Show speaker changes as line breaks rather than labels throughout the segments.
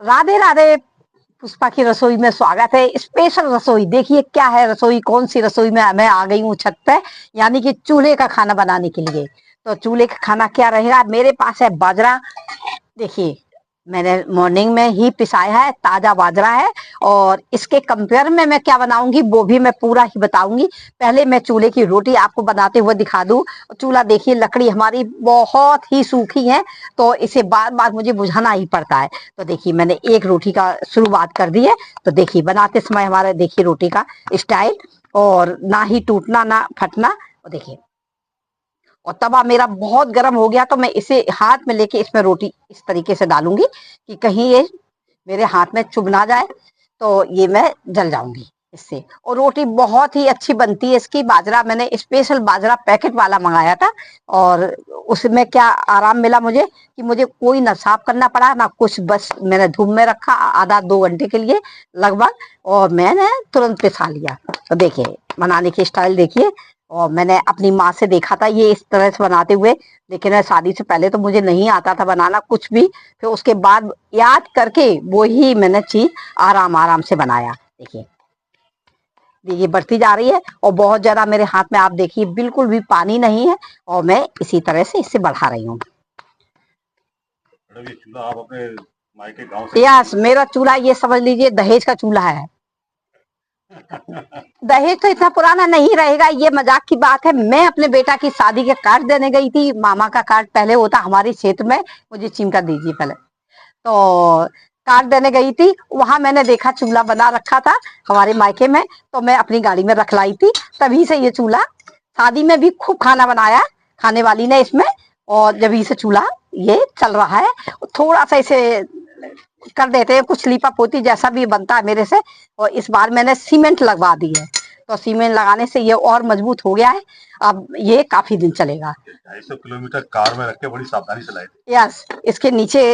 राधे राधे। पुष्पा की रसोई में स्वागत है। स्पेशल रसोई देखिए क्या है, रसोई कौन सी रसोई में मैं आ गई हूँ छत पे, यानी कि चूल्हे का खाना बनाने के लिए। तो चूल्हे का खाना क्या रहेगा, मेरे पास है बाजरा। देखिए मैंने मॉर्निंग में ही पिसाया है, ताजा बाजरा है। और इसके कंपेयर में मैं क्या बनाऊंगी वो भी मैं पूरा ही बताऊंगी। पहले मैं चूल्हे की रोटी आपको बनाते हुए दिखा दूं। चूल्हा देखिए, लकड़ी हमारी बहुत ही सूखी है, तो इसे बार बार मुझे बुझाना ही पड़ता है। तो देखिए मैंने एक रोटी का शुरुआत कर दी है। तो देखिए बनाते समय हमारे देखिए रोटी का स्टाइल, और ना ही टूटना ना फटना। और देखिए, और तवा मेरा बहुत गर्म हो गया, तो मैं इसे हाथ में लेके इसमें रोटी इस तरीके से डालूंगी कि कहीं ये मेरे हाथ में चुभ ना जाए, तो ये मैं जल जाऊंगी इससे। और रोटी बहुत ही अच्छी बनती है इसकी। बाजरा मैंने स्पेशल बाजरा पैकेट वाला मंगाया था, और उसमें क्या आराम मिला मुझे कि मुझे कोई ना साफ करना पड़ा ना कुछ, बस मैंने धूप में रखा आधा 2 घंटे के लिए लगभग, और मैंने तुरंत पिसा लिया। तो देखिए बनाने की स्टाइल देखिए। और मैंने अपनी माँ से देखा था ये इस तरह से बनाते हुए, लेकिन शादी से पहले तो मुझे नहीं आता था बनाना कुछ भी। फिर उसके बाद याद करके वो ही मैंने चीज आराम आराम से बनाया। देखिए ये बढ़ती जा रही है, और बहुत ज्यादा मेरे हाथ में आप देखिए बिल्कुल भी पानी नहीं है, और मैं इसी तरह से इसे बढ़ा रही हूँ।
ये चूल्हा आप अपने मायके गांव से?
यस, मेरा चूल्हा ये समझ लीजिए दहेज का चूल्हा है। दहेज तो इतना पुराना नहीं रहेगा, ये मजाक की बात है। मैं अपने बेटा की शादी के कार्ड देने गई थी, मामा का कार्ड पहले होता हमारे क्षेत्र में। मुझे चिमटा दीजिए पहले। तो कार्ड देने गई थी, वहां मैंने देखा चूल्हा बना रखा था हमारे मायके में, तो मैं अपनी गाड़ी में रख लाई थी। तभी से ये चूल्हा, शादी में भी खूब खाना बनाया खाने वाली ने इसमें, और जब से चूल्हा ये चल रहा है। थोड़ा सा इसे कर देते हैं कुछ लीपा पोती जैसा भी बनता है मेरे से। और इस बार मैंने सीमेंट लगवा दी है, तो सीमेंट लगाने से ये और मजबूत हो गया है। अब ये काफी दिन चलेगा।
250 किलोमीटर कार में रख के बड़ी सावधानी से लाए थे।
यस, इसके नीचे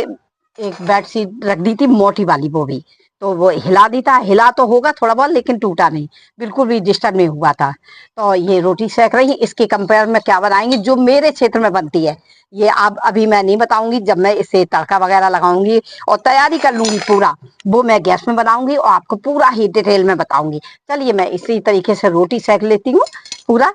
एक बेडशीट रख दी थी मोटी वाली, वो भी तो वो हिला दी था। हिला तो होगा थोड़ा बहुत, लेकिन टूटा नहीं, बिल्कुल भी डिस्टर्ब नहीं हुआ था। तो ये रोटी सेक रही है, इसके कंपेयर में क्या बनाएंगे जो मेरे क्षेत्र में बनती है, ये आप अभी मैं नहीं बताऊंगी। जब मैं इसे तड़का वगैरह लगाऊंगी और तैयारी कर लूंगी पूरा, वो मैं गैस में बनाऊंगी और आपको पूरा ही डिटेल में बताऊंगी। चलिए मैं इसी तरीके से रोटी सेक लेती हूँ पूरा।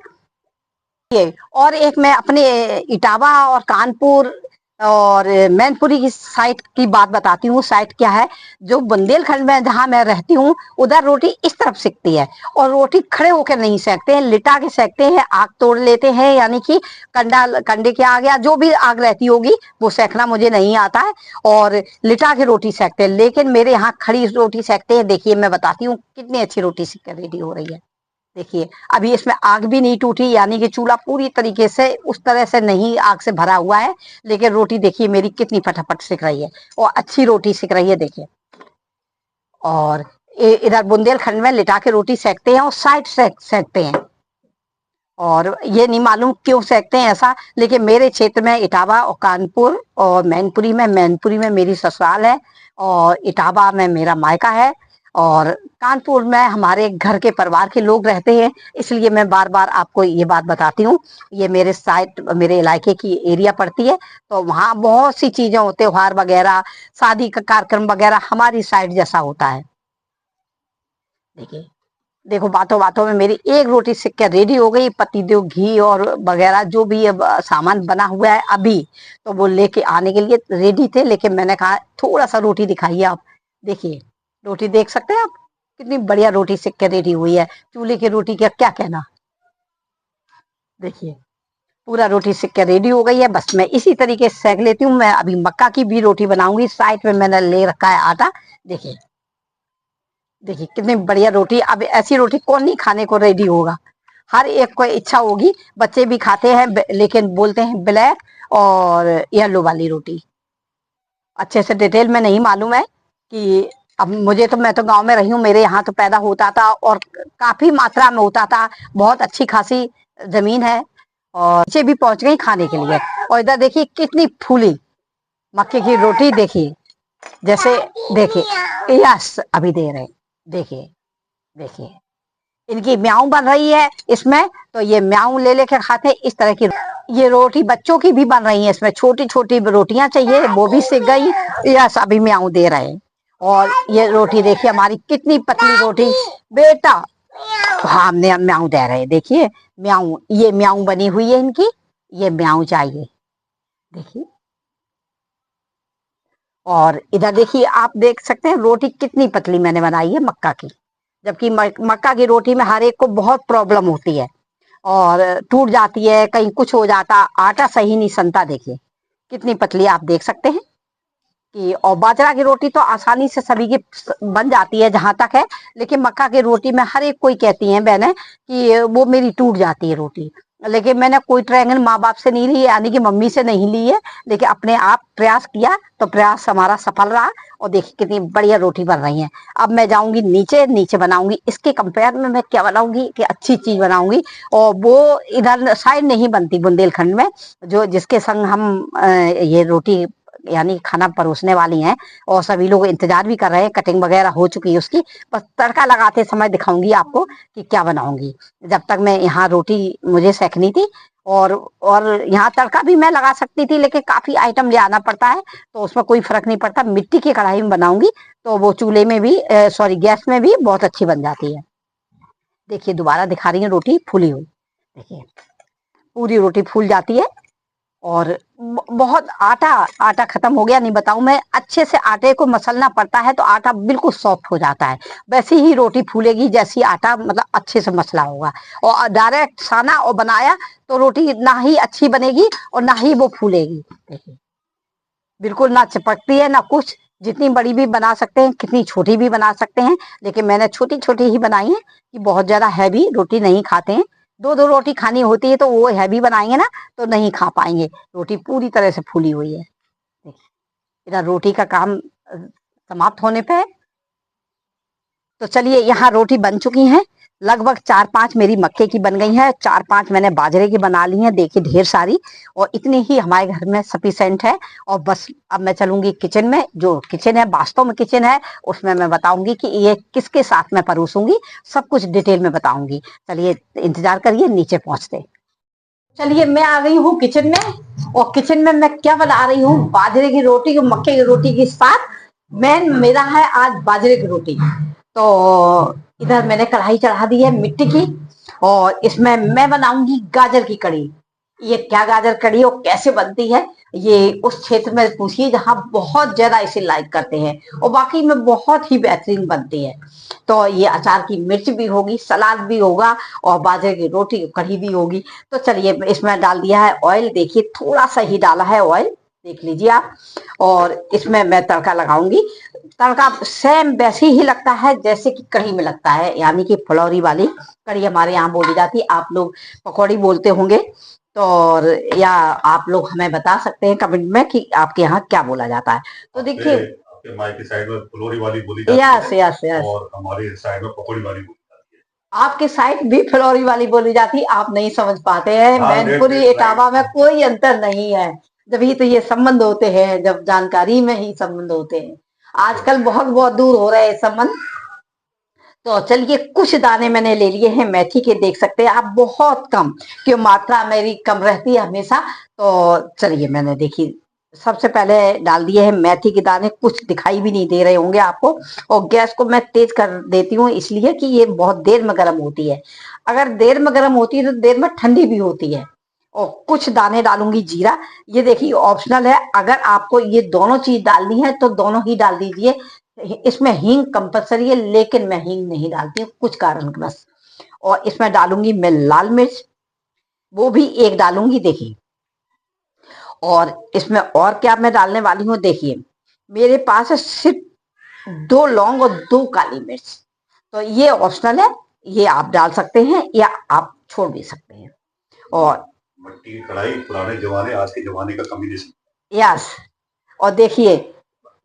ये और एक मैं अपने इटावा और कानपुर और मैनपुरी की साइड की बात बताती हूँ। साइड क्या है, जो बुंदेलखंड में जहां मैं रहती हूँ, उधर रोटी इस तरफ सिकती है, और रोटी खड़े होकर नहीं सेकते हैं, लिटा के सेकते हैं। आग तोड़ लेते हैं, यानी कि कंडा कंडे के आग या जो भी आग रहती होगी वो सेकना मुझे नहीं आता है, और लिटा के रोटी सेकते हैं। लेकिन मेरे यहाँ खड़ी रोटी सेकते हैं। देखिए मैं बताती हूँ कितनी अच्छी रोटी सिक रेडी हो रही है। देखिए अभी इसमें आग भी नहीं टूटी, यानी कि चूल्हा पूरी तरीके से उस तरह से नहीं आग से भरा हुआ है। लेकिन रोटी देखिए मेरी कितनी फटाफट सिक रही है, और अच्छी रोटी सिक रही है देखिए। और इधर बुंदेलखंड में लिटा के रोटी सेकते हैं और साइड सेकते हैं, और ये नहीं मालूम क्यों सेकते हैं ऐसा। लेकिन मेरे क्षेत्र में इटावा और कानपुर और मैनपुरी में मेरी ससुराल है, और इटावा में मेरा मायका है, और कानपुर में हमारे घर के परिवार के लोग रहते हैं। इसलिए मैं बार बार आपको ये बात बताती हूँ। ये मेरे साइड मेरे इलाके की एरिया पड़ती है, तो वहाँ बहुत सी चीजें होते, त्योहार वगैरह शादी का कार्यक्रम वगैरह हमारी साइड जैसा होता है। देखिए देखो बातों बातों में मेरी एक रोटी सिक के रेडी हो गई। पति देव घी और वगैरह जो भी अब सामान बना हुआ है अभी, तो वो लेके आने के लिए रेडी थे, लेकिन मैंने कहा थोड़ा सा रोटी दिखाइए आप। देखिए रोटी देख सकते हैं आप, कितनी बढ़िया रोटी सिक के रेडी हुई है। चूल्हे की रोटी का क्या कहना। देखिए पूरा रोटी सिक के रेडी हो गई है। बस मैं इसी तरीके से सेक लेती हूँ। मैं अभी मक्का की भी रोटी बनाऊंगी, साइड में मैंने ले रखा है आटा। देखिए देखिए कितनी बढ़िया रोटी। अब ऐसी रोटी कौन नहीं खाने को रेडी होगा, हर एक को इच्छा होगी। बच्चे भी खाते हैं, लेकिन बोलते हैं ब्लैक और येलो वाली रोटी। अच्छे से डिटेल में नहीं मालूम है कि अब मुझे तो, मैं तो गांव में रही हूँ, मेरे यहाँ तो पैदा होता था और काफी मात्रा में होता था। बहुत अच्छी खासी जमीन है, और बच्चे भी पहुंच गई खाने के लिए। और इधर देखिए कितनी फूली मक्के की रोटी। देखिए जैसे, देखिए यस अभी दे रहे, देखिए देखिए इनकी म्याऊं बन रही है इसमें, तो ये म्याऊं ले लेके खाते हैं इस तरह की। ये रोटी बच्चों की भी बन रही है, इसमें छोटी छोटी रोटियां चाहिए वो भी सिक गई। यस, अभी म्याऊं दे रहे हैं। और ये रोटी देखिए हमारी कितनी पतली रोटी। बेटा, हाँ, हमने म्याऊं दे रहे हैं, देखिए म्याऊं, ये म्याऊं बनी हुई है इनकी, ये म्याऊं चाहिए, देखिए। और इधर देखिए, आप देख सकते हैं रोटी कितनी पतली मैंने बनाई है मक्का की, जबकि मक्का की रोटी में हर एक को बहुत प्रॉब्लम होती है और टूट जाती है, कहीं कुछ हो जाता, आटा सही नहीं सनता। देखिए कितनी पतली, आप देख सकते हैं कि, और बाजरा की रोटी तो आसानी से सभी की बन जाती है जहां तक है, लेकिन मक्का की रोटी में हर एक कोई कहती है बहनें कि वो मेरी टूट जाती है रोटी। लेकिन मैंने कोई ट्रेनिंग माँ बाप से नहीं ली, यानी कि मम्मी से नहीं ली है, लेकिन अपने आप प्रयास किया तो प्रयास हमारा सफल रहा। और देखिए कितनी बढ़िया रोटी बन रही है। अब मैं जाऊंगी नीचे, नीचे बनाऊंगी, इसके कंपेयर में मैं क्या बनाऊंगी कि अच्छी चीज बनाऊंगी। और वो इधर साइड नहीं बनती बुंदेलखंड में, जो जिसके संग हम ये रोटी यानी खाना परोसने वाली हैं, और सभी लोग इंतजार भी कर रहे हैं, कटिंग वगैरह हो चुकी है उसकी, बस तड़का लगाते समय दिखाऊंगी आपको कि क्या बनाऊंगी। जब तक मैं यहाँ रोटी मुझे सेकनी थी, और यहाँ तड़का भी मैं लगा सकती थी, लेकिन काफी आइटम ले आना पड़ता है, तो उसमें कोई फर्क नहीं पड़ता। मिट्टी की कढ़ाई में बनाऊंगी तो वो चूल्हे में भी, सॉरी, गैस में भी बहुत अच्छी बन जाती है। देखिए दोबारा दिखा रही है रोटी फूली हुई, देखिए पूरी रोटी फूल जाती है। और बहुत आटा आटा खत्म हो गया, नहीं बताऊं मैं, अच्छे से आटे को मसलना पड़ता है तो आटा बिल्कुल सॉफ्ट हो जाता है। वैसी ही रोटी फूलेगी जैसी आटा मतलब अच्छे से मसला होगा। और डायरेक्ट साना और बनाया तो रोटी ना ही अच्छी बनेगी और ना ही वो फूलेगी। देखिए बिल्कुल ना चिपकती है ना कुछ। जितनी बड़ी भी बना सकते हैं, कितनी छोटी भी बना सकते हैं, लेकिन मैंने छोटी छोटी ही बनाई है कि बहुत ज्यादा हैवी रोटी नहीं खाते हैं। दो दो रोटी खानी होती है तो वो हैवी बनाएंगे ना तो नहीं खा पाएंगे। रोटी पूरी तरह से फूली हुई है। देखिए इधर रोटी का काम समाप्त होने पे है। तो चलिए, यहाँ रोटी बन चुकी हैं, लगभग 4-5 मेरी मक्के की बन गई है, 4-5 मैंने बाजरे की बना ली हैं, देखिए ढेर सारी। और इतनी ही हमारे घर में सफिशेंट है। और बस अब मैं चलूंगी किचन में, जो किचन है वास्तव में किचन है, उसमें मैं बताऊंगी कि ये किसके साथ मैं परोसूंगी, सब कुछ डिटेल में बताऊंगी। चलिए इंतजार करिए, नीचे पहुंचते। चलिए मैं आ गई हूँ किचन में, और किचन में मैं क्या बना रही हूँ, बाजरे की रोटी और मक्के की रोटी के साथ मेन मेरा है आज बाजरे की रोटी। तो इधर मैंने कढ़ाई चढ़ा दी है मिट्टी की, और इसमें मैं बनाऊंगी गाजर की कड़ी। ये क्या गाजर कड़ी और कैसे बनती है, ये उस क्षेत्र में पूछिए जहाँ बहुत ज्यादा इसे लाइक करते हैं, और वाकई में बहुत ही बेहतरीन बनती है। तो ये अचार की मिर्च भी होगी, सलाद भी होगा, और बाजरे की रोटी कढ़ी भी होगी। तो चलिए इसमें डाल दिया है ऑयल, देखिए थोड़ा सा ही डाला है ऑयल, देख लीजिए आप। और इसमें मैं तड़का लगाऊंगी। तड़का सेम वैसे ही लगता है जैसे कि कढ़ी में लगता है, यानी कि फुलौरी वाली कढ़ी हमारे यहाँ बोली जाती है, आप लोग पकौड़ी बोलते होंगे। तो और या आप लोग हमें बता सकते हैं कमेंट में कि आपके यहाँ क्या बोला जाता है। तो देखिए
आपके मायके साइड में फुलौरी वाली बोली जाती
यस
है,
यस यस,
और हमारी साइड में पकौड़ी वाली बोली जाती है।
आपके साइड भी फुलौरी वाली बोली जाती है, आप नहीं समझ पाते हैं। मैनपुरी इटावा में कोई अंतर नहीं है। जब ही तो ये संबंध होते हैं, जब जानकारी में ही संबंध होते हैं। आजकल बहुत बहुत दूर हो रहे हैं संबंध। तो चलिए कुछ दाने मैंने ले लिए हैं मेथी के, देख सकते हैं आप, बहुत कम, क्यों मात्रा मेरी कम रहती है हमेशा। तो चलिए मैंने देखी, सबसे पहले डाल दिए हैं मेथी के दाने, कुछ दिखाई भी नहीं दे रहे होंगे आपको। और गैस को मैं तेज कर देती हूँ इसलिए कि ये बहुत देर में गर्म होती है। अगर देर में गर्म होती है तो देर में ठंडी भी होती है। और कुछ दाने डालूंगी जीरा, ये देखिए ऑप्शनल है, अगर आपको ये दोनों चीज डालनी है तो दोनों ही डाल दीजिए। इसमें हींग कंपलसरी है, लेकिन मैं हींग नहीं डालती हूँ कुछ कारणवश। और इसमें डालूंगी मैं लाल मिर्च, वो भी एक डालूंगी, देखिए। और इसमें और क्या मैं डालने वाली हूँ, देखिए मेरे पास है सिर्फ 2 लौंग और 2 काली मिर्च। तो ये ऑप्शनल है, ये आप डाल सकते हैं या आप छोड़ भी सकते हैं। और
मट्टी की कढ़ाई पुराने जमाने आज के जमाने का कॉम्बिनेशन।
यस, और देखिए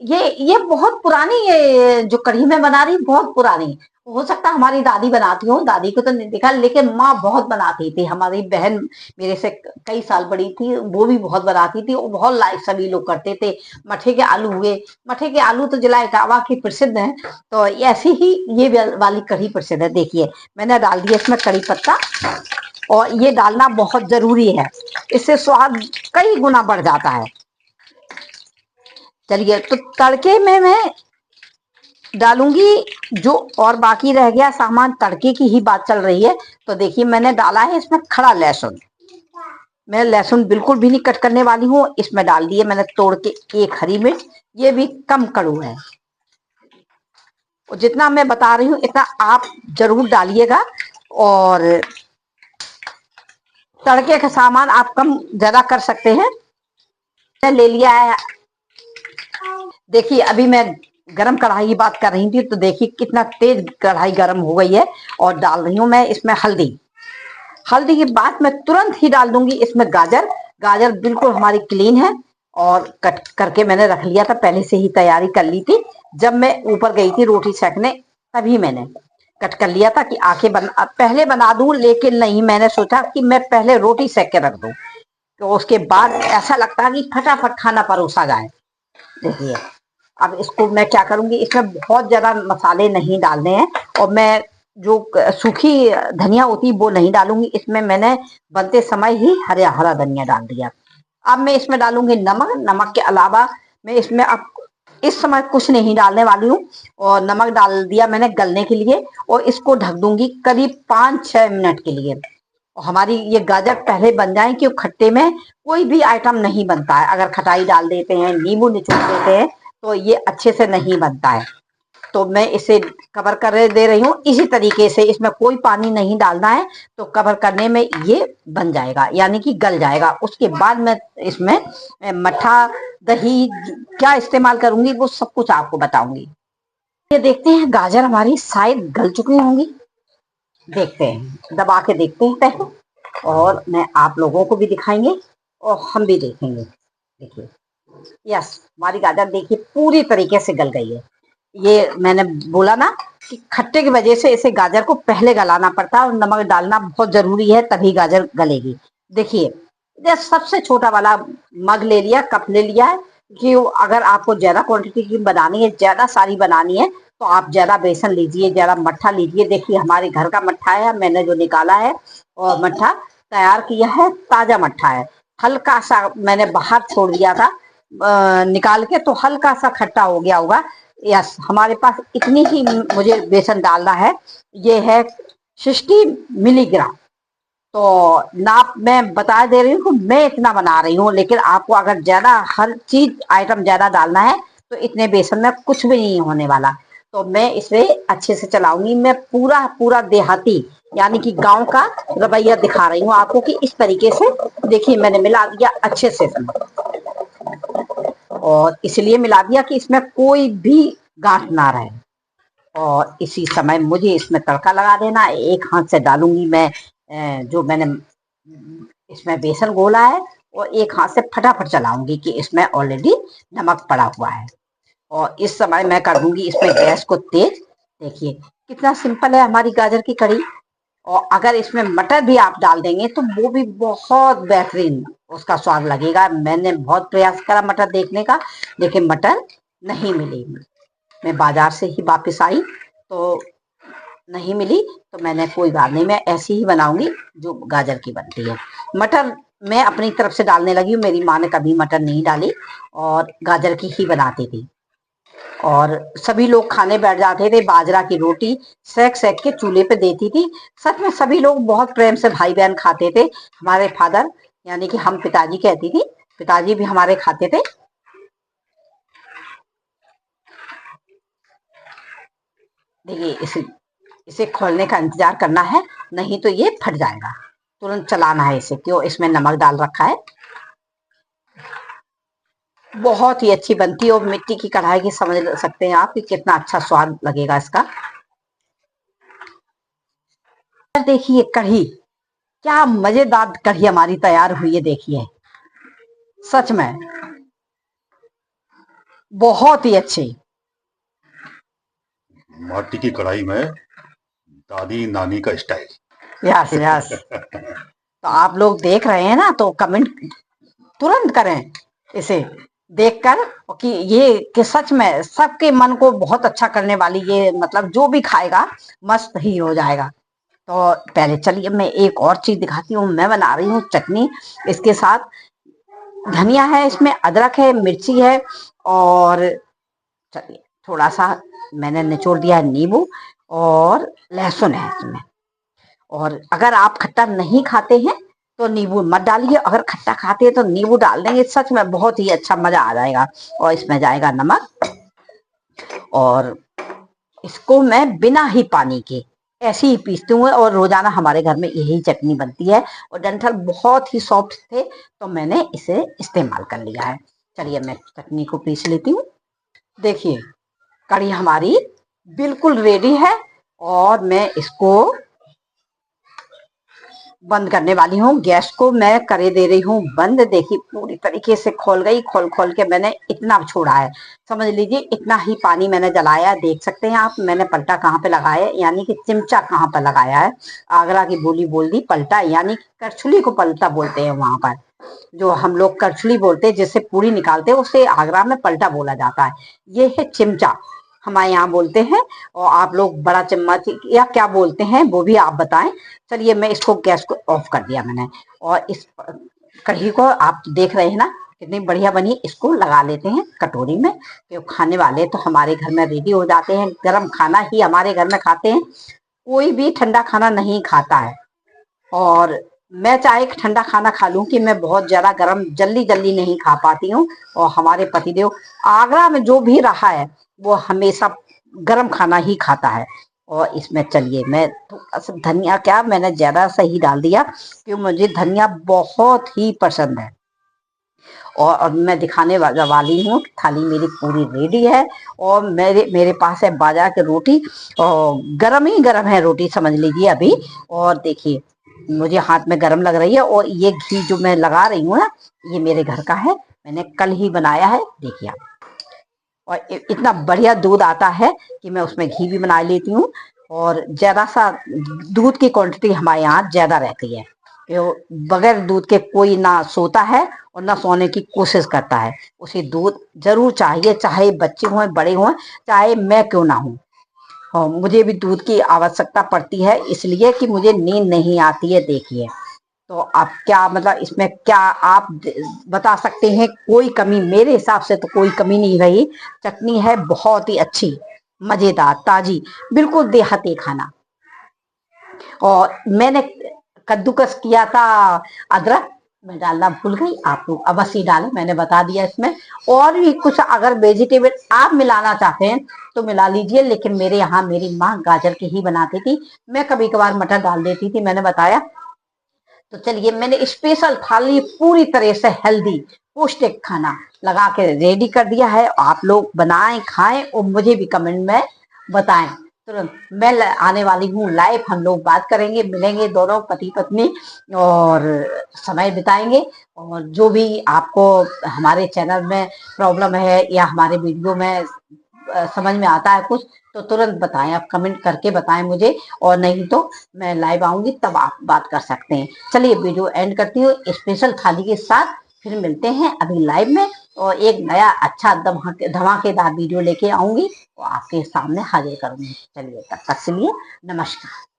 ये बहुत पुरानी, ये जो कढ़ी में बना रही बहुत पुरानी, हो सकता है हमारी दादी बनाती हो, दादी को तो नहीं देखा, लेकिन माँ बहुत बनाती थी। हमारी बहन मेरे से कई साल बड़ी थी, वो भी बहुत बनाती थी, वो बहुत लाइक सभी लोग करते थे। मठे के आलू हुए, मठे के आलू तो जिला इटावा की प्रसिद्ध है, तो ऐसी ही ये वाली कढ़ी प्रसिद्ध है। देखिए मैंने डाल दिया इसमें कड़ी पत्ता, और ये डालना बहुत जरूरी है, इससे स्वाद कई गुना बढ़ जाता है। चलिए, तो तड़के में मैं डालूंगी जो और बाकी रह गया सामान, तड़के की ही बात चल रही है। तो देखिए, मैंने डाला है इसमें खड़ा लहसुन। मैं लहसुन बिल्कुल भी नहीं कट करने वाली हूँ, इसमें डाल दिए मैंने तोड़ के एक हरी मिर्च, ये भी कम कड़ू है। और जितना मैं बता रही हूँ इतना आप जरूर डालिएगा। और तड़के का सामान आप कम ज्यादा कर सकते हैं। मैंने ले लिया है, देखिए अभी मैं गरम कढ़ाई की बात कर रही थी, तो देखिए कितना तेज कढ़ाई गरम हो गई है। और डाल रही हूँ मैं इसमें हल्दी। हल्दी के बाद मैं तुरंत ही डाल दूंगी इसमें गाजर। गाजर बिल्कुल हमारी क्लीन है और कट करके मैंने रख लिया था, पहले से ही तैयारी कर ली थी। जब मैं ऊपर गई थी रोटी सेकने तभी मैंने कट कर लिया था कि पहले बना दूं, लेकिन नहीं, मैंने सोचा कि मैं पहले रोटी सेक के रख दूं, तो उसके बाद ऐसा लगता है कि फटाफट खाना परोसा जाए। देखिए, अब इसको मैं क्या करूंगी, इसमें बहुत ज्यादा मसाले नहीं डालने हैं। और मैं जो सूखी धनिया होती है वो नहीं डालूंगी इसमें, मैंने बनते समय ही हरा हरा धनिया डाल दिया। अब मैं इसमें डालूंगी नमक। नमक के अलावा मैं इसमें अब इस समय कुछ नहीं डालने वाली हूँ। और नमक डाल दिया मैंने गलने के लिए, और इसको ढक दूंगी करीब 5-6 मिनट के लिए। और हमारी ये गाजर पहले बन जाए, क्योंकि खट्टे में कोई भी आइटम नहीं बनता है, अगर खटाई डाल देते हैं, नींबू निचोड़ देते हैं, तो ये अच्छे से नहीं बनता है। तो मैं इसे कवर कर दे रही हूँ इसी तरीके से, इसमें कोई पानी नहीं डालना है। तो कवर करने में ये बन जाएगा, यानी कि गल जाएगा। उसके बाद मैं इसमें मट्ठा, दही क्या इस्तेमाल करूंगी वो सब कुछ आपको बताऊंगी। ये देखते हैं गाजर हमारी शायद गल चुकी होंगी, देखते हैं, दबा के देखते हैं पहले, और मैं आप लोगों को भी दिखाएंगे और हम भी देखेंगे। देखिए, यस, हमारी गाजर देखिए पूरी तरीके से गल गई है। ये मैंने बोला ना कि खट्टे की वजह से इसे गाजर को पहले गलाना पड़ता है, और नमक डालना बहुत जरूरी है, तभी गाजर गलेगी। देखिए, ये सबसे छोटा वाला मग ले लिया, कप ले लिया है। कि अगर आपको ज्यादा क्वांटिटी की बनानी है, ज्यादा सारी बनानी है, तो आप ज्यादा बेसन लीजिए, ज्यादा मट्ठा लीजिए। देखिए, हमारे घर का मट्ठा है, मैंने जो निकाला है और मट्ठा तैयार किया है, ताजा मट्ठा है। हल्का सा मैंने बाहर छोड़ दिया था निकाल के, तो हल्का सा खट्टा हो गया होगा। यस, हमारे पास इतनी ही मुझे बेसन डालना है। ये है 60 मिलीग्राम। तो नाप मैं बता दे रही हूँ, मैं इतना बना रही हूँ, लेकिन आपको अगर ज्यादा हर चीज आइटम ज्यादा डालना है तो इतने बेसन में कुछ भी नहीं होने वाला। तो मैं इसे अच्छे से चलाऊंगी। मैं पूरा पूरा देहाती यानी कि गांव का रवैया दिखा रही हूँ आपको, कि इस तरीके से देखिए मैंने मिला दिया अच्छे से इसमें। और इसलिए मिला दिया कि इसमें कोई भी गांठ ना रहे। और इसी समय मुझे इसमें तड़का लगा देना। एक हाथ से डालूंगी मैं जो मैंने इसमें बेसन घोला है, और एक हाथ से फटाफट चलाऊंगी कि इसमें ऑलरेडी नमक पड़ा हुआ है। और इस समय मैं कर दूंगी इसमें गैस को तेज। देखिए कितना सिंपल है हमारी गाजर की कढ़ी। और अगर इसमें मटर भी आप डाल देंगे तो वो भी बहुत बेहतरीन उसका स्वाद लगेगा। मैंने बहुत प्रयास करा मटर देखने का, लेकिन मटर नहीं मिली। मैं बाजार से ही वापस आई तो नहीं मिली, तो मैंने कोई बात नहीं, मैं ऐसी ही बनाऊंगी जो गाजर की बनती है। मटर मैं अपनी तरफ से डालने लगी हूँ, मेरी माँ ने कभी मटर नहीं डाली और गाजर की ही बनाती थी। और सभी लोग खाने बैठ जाते थे, बाजरा की रोटी सेक सेक के चूल्हे पे देती थी। सच में सभी लोग बहुत प्रेम से भाई बहन खाते थे। हमारे फादर यानी कि हम पिताजी कहती थी, पिताजी भी हमारे खाते थे। देखिए, इसे खोलने का इंतजार करना है, नहीं तो ये फट जाएगा। तुरंत चलाना है इसे, क्यों इसमें नमक डाल रखा है। बहुत ही अच्छी बनती है, और मिट्टी की कढ़ाई की समझ सकते हैं आप कि कितना अच्छा स्वाद लगेगा इसका। देखिए कढ़ी, क्या मजेदार कढ़ी हमारी तैयार हुई है। देखिए सच में बहुत ही अच्छी।
माटी की कढ़ाई में दादी नानी का स्टाइल।
Yes yes. तो आप लोग देख रहे हैं ना, तो कमेंट तुरंत करें इसे देखकर कि ये कि सच में सबके मन को बहुत अच्छा करने वाली, ये मतलब जो भी खाएगा मस्त ही हो जाएगा। तो पहले चलिए मैं एक और चीज दिखाती हूँ। मैं बना रही हूँ चटनी, इसके साथ धनिया है, इसमें अदरक है, मिर्ची है, और चलिए थोड़ा सा मैंने निचोड़ दिया है नींबू, और लहसुन है इसमें। और अगर आप खट्टा नहीं खाते हैं तो नींबू मत डालिए, अगर खट्टा खाते हैं तो नींबू डाल देंगे, सच में बहुत ही अच्छा मजा आ जाएगा। और इसमें जाएगा नमक, और इसको मैं बिना ही पानी के ऐसे ही पीसती हूँ, और रोजाना हमारे घर में यही चटनी बनती है। और डंठल बहुत ही सॉफ्ट थे तो मैंने इसे इस्तेमाल कर लिया है। चलिए मैं चटनी को पीस लेती हूँ। देखिए कढ़ी हमारी बिल्कुल रेडी है, और मैं इसको बंद करने वाली हूँ। गैस को मैं करे दे रही हूँ बंद। देखिए पूरी तरीके से खोल गई, खोल खोल के मैंने इतना छोड़ा है, समझ लीजिए इतना ही पानी मैंने जलाया। देख सकते हैं आप मैंने पलटा कहाँ पे लगाया है, यानी कि चिमचा कहाँ पर लगाया है। आगरा की बोली बोल दी, पलटा यानी करछुली को पलटा बोलते हैं वहां पर। जो हम लोग करछुली बोलते हैं, जिससे पूरी निकालते हैं, उसे आगरा में पलटा बोला जाता है। ये है चिमचा, हमारे यहाँ बोलते हैं। और आप लोग बड़ा चम्मच या क्या बोलते हैं वो भी आप बताएं। चलिए मैं इसको गैस को ऑफ कर दिया मैंने, और इस कढ़ी को आप देख रहे हैं ना कितनी बढ़िया बनी। इसको लगा लेते हैं कटोरी में, क्यों खाने वाले तो हमारे घर में रेडी हो जाते हैं। गर्म खाना ही हमारे घर में खाते हैं, कोई भी ठंडा खाना नहीं खाता है। और मैं चाहे ठंडा खाना खा लूं कि मैं बहुत ज्यादा गर्म जल्दी जल्दी नहीं खा पाती हूँ। और हमारे पतिदेव आगरा में जो भी रहा है वो हमेशा गर्म खाना ही खाता है। और इसमें चलिए मैं थोड़ा सा धनिया, क्या मैंने ज्यादा सही डाल दिया क्योंकि मुझे धनिया बहुत ही पसंद है। और अब मैं दिखाने वाली हूँ, थाली मेरी पूरी रेडी है। और मेरे पास है बाजार की रोटी, और गरम ही गरम है रोटी, समझ लीजिए अभी। और देखिए मुझे हाथ में गरम लग रही है, और ये घी जो मैं लगा रही हूँ ना, ये मेरे घर का है, मैंने कल ही बनाया है, देखिए आप। और इतना बढ़िया दूध आता है कि मैं उसमें घी भी बना लेती हूँ। और ज्यादा सा दूध की क्वांटिटी हमारे यहाँ ज्यादा रहती है, बगैर दूध के कोई ना सोता है और ना सोने की कोशिश करता है। उसे दूध जरूर चाहिए, चाहे बच्चे हों बड़े हों, चाहे मैं क्यों ना हूं। हाँ, मुझे भी दूध की आवश्यकता पड़ती है, इसलिए कि मुझे नींद नहीं आती है। देखिए तो आप क्या मतलब इसमें क्या आप बता सकते हैं, कोई कमी मेरे हिसाब से तो कोई कमी नहीं रही। चटनी है बहुत ही अच्छी, मजेदार, ताजी, बिल्कुल देहाती खाना। और मैंने कद्दूकस किया था अदरक, मैं डालना भूल गई, आप लोग अवश्य डालें, मैंने बता दिया इसमें। और भी कुछ अगर वेजिटेबल आप मिलाना चाहते हैं तो मिला लीजिए, लेकिन मेरे यहाँ मेरी माँ गाजर की ही बनाती थी, मैं कभी कभार मटर डाल देती थी, मैंने बताया। तो चलिए मैंने स्पेशल थाली पूरी तरह से हेल्दी पौष्टिक खाना लगा के रेडी कर दिया है। आप लोग बनाएं, खाएं, और मुझे भी कमेंट में बताएं तुरंत। मैं आने वाली हूँ लाइव, हम लोग बात करेंगे, मिलेंगे दोनों पति पत्नी, और समय बिताएंगे। और जो भी आपको हमारे चैनल में प्रॉब्लम है या हमारे वीडियो में समझ में आता है कुछ, तो तुरंत बताएं, आप कमेंट करके बताएं मुझे। और नहीं तो मैं लाइव आऊंगी तब आप बात कर सकते हैं। चलिए वीडियो एंड करती हूँ स्पेशल थाली के साथ, फिर मिलते हैं अभी लाइव में, और एक नया अच्छा धमाकेदार वीडियो लेके आऊंगी और आपके सामने हाजिर करूंगी। चलिए तब तक के लिए नमस्कार।